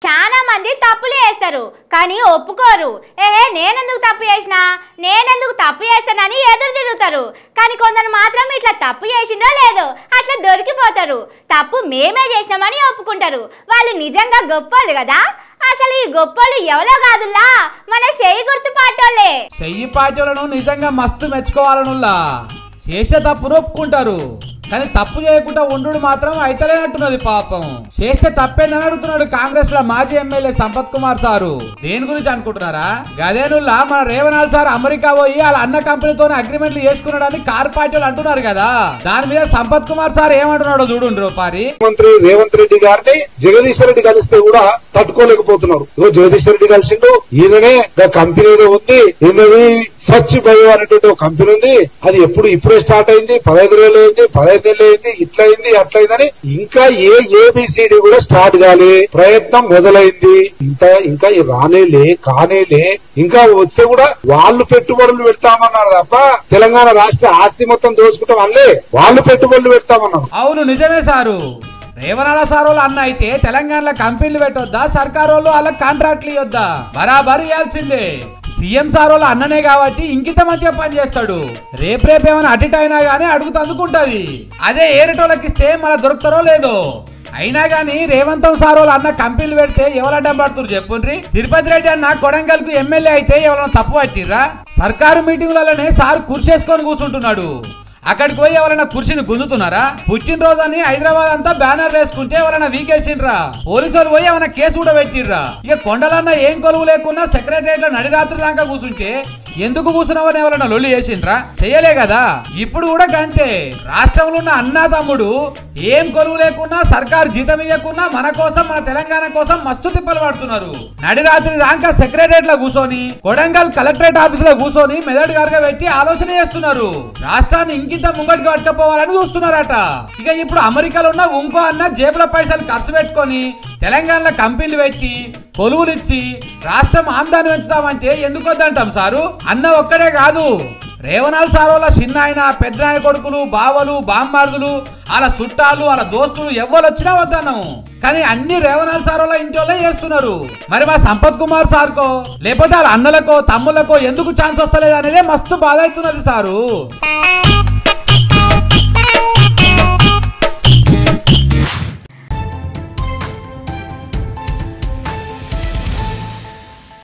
చాలా మంది తప్పులు చేస్తారు కానీ ఒప్పుకోరు. నేనెందుకు తప్పు చేసినా, నేనెందుకు తప్పు చేస్తానని ఎదురు తిరుగుతారు. కానీ కొందరు మాత్రం ఇట్లా తప్పు చేసిందో లేదో అట్లా దొరికిపోతారు. తప్పు మేమే చేసినామని ఒప్పుకుంటారు. వాళ్ళు నిజంగా గొప్పోళ్ళు కదా. అసలు ఈ గొప్పోళ్ళు ఎవరో కాదుల్లా, మన చెయ్యి గుర్తు పాటోళ్ళే. చెయ్యి పాటోళ్ళను నిజంగా మస్తు మెచ్చుకోవాలనుల్లా. చేసే తప్పును ఒప్పుకుంటారు కానీ తప్పు చేయకుండా ఉండు మాత్రం అయితలేనట్టున్నది. పాపం చేస్తే తప్పేందని అడుగుతున్నాడు కాంగ్రెస్ లో మాజీ ఎమ్మెల్యే సంపత్ కుమార్ సారు. దేని గురించి అనుకుంటున్నారా? గదేనుల్లా మన రేవనాల్ సార్ అమెరికా పోయి వాళ్ళ అన్న కంపెనీతో అగ్రిమెంట్లు చేసుకున్నాడని కార్ పార్టీలు అంటున్నారు కదా. దాని మీద సంపత్ కుమార్ సార్ ఏమంటున్నాడో చూడు. పారి మంత్రి రేవంత్ రెడ్డి గారిని జగదీశ్వర్ రెడ్డి కలిస్తే కూడా తట్టుకోలేకపోతున్నారు. జగదీశ్వర్ రెడ్డి కలిసిండు. ఈయననే కంపెనీ ఏదో ఉంది, ఈయనది స్వచ్ఛ బయో అనేటువంటి ఒక కంపెనీ ఉంది. అది ఇప్పుడే స్టార్ట్ అయింది. 15 రోజులు అయింది, 15 నెలలు అయింది, ఇట్లయింది అట్లయిందని ఇంకా ఏబిసిడి కూడా స్టార్ట్ కాలే. ప్రయత్నం మొదలైంది. ఇంకా కానేలే. ఇంకా వస్తే కూడా వాళ్ళు పెట్టుబడులు పెడతామన్నారు తప్ప తెలంగాణ రాష్ట్ర ఆస్తి మొత్తం దోచుకుంటాం అనలే. వాళ్ళు పెట్టుబడులు పెడతామన్నారు. అవును, నిజమే సారు. రేవనాల సార్ వాళ్ళు అన్న అయితే తెలంగాణలో కంపెనీలు పెట్టొద్దా, సర్కారు వాళ్ళు వాళ్ళకి కాంట్రాక్ట్లు ఇవ్వద్దా, బరాబరు ఇవ్వాల్సిందే. సీఎం సార్ వాళ్ళ అన్ననే కాబట్టి ఇంకిత మంచిగా పని చేస్తాడు. రేపేమైనా అటు అయినా గానీ అడుగుతూ అందుకుంటది. అదే ఏరేటోళ్ళకి ఇస్తే మళ్ళీ దొరుకుతారో లేదో. అయినా గానీ రేవంత్ సార్ వాళ్ళు అన్న కంపెనీలు పెడితే ఎవరు అడ్డం పడుతున్నారు చెప్పుండ్రి. తిరుపతి రెడ్డి అన్న కొడంగల్ కు ఎమ్మెల్యే అయితే ఎవరైనా తప్పు పట్టిర్రా? సర్కారు మీటింగులలోనే సార్ కుర్చేసుకొని కూర్చుంటున్నాడు. అక్కడికి పోయి ఎవరైనా కుర్చీని గుంజుతున్నారా? పుట్టినరోజు అని హైదరాబాద్ అంతా బ్యానర్ వేసుకుంటే ఎవరైనా వీకేసిండ్రా? పోలీసులు పోయి ఏమైనా కేసు కూడా పెట్టిర్రా? ఇక కొండలన్నా ఏం కొలువు లేకున్నా సెక్రటరియట్ లో నడిరాత్రి దాకా కూర్చుంటే ఎందుకు కూర్చున్నావని ఎవరైనా లొల్లి చేసిండ్రా? చెయ్యలే కదా. ఇప్పుడు కూడా గంతే. రాష్ట్రంలో ఉన్న అన్నా తమ్ముడు ఏం కొలువు లేకున్నా, సర్కారు జీతం ఇవ్వకున్నా మన కోసం, మన తెలంగాణ కోసం మస్తు తిప్పలు పడుతున్నారు. నడిరాత్రి దాకా సెక్రటరియట్ లో కూర్చొని, కొడంగల్ కలెక్టరేట్ ఆఫీస్ లో కూర్చొని మెదడు గారుగా పెట్టి ఆలోచన చేస్తున్నారు. రాష్ట్రాన్ని ఇంకింత ముంగటికి పట్టుకపోవాలని చూస్తున్నారట. ఇక ఇప్పుడు అమెరికాలో ఉన్న ఇంకో అన్న జేబుల పైసలు ఖర్చు పెట్టుకొని తెలంగాణలో కంపెనీలు పెట్టి కొలువులు ఇచ్చి రాష్ట్రం ఆమ్దాన్ని పెంచుతామంటే ఎందుకు వద్దంటాం సారు? అన్న ఒక్కడే కాదు, రేవనాల్ సార్ వాళ్ళ చిన్న ఆయన, పెద్ద ఆయన కొడుకులు, బావలు, బామ్మార్దులు, వాళ్ళ చుట్టాలు, వాళ్ళ దోస్తులు ఎవరు వచ్చినా వద్దన్నాం. కానీ అన్ని రేవనాల్ సార్ వాళ్ళ ఇంటి వాళ్ళే చేస్తున్నారు. మరి మా సంపత్ కుమార్ సార్కో లేకపోతే వాళ్ళ అన్నలకో తమ్ములకో ఎందుకు ఛాన్స్ వస్తలేదు అనేదే మస్తు బాధ అవుతున్నది సారు.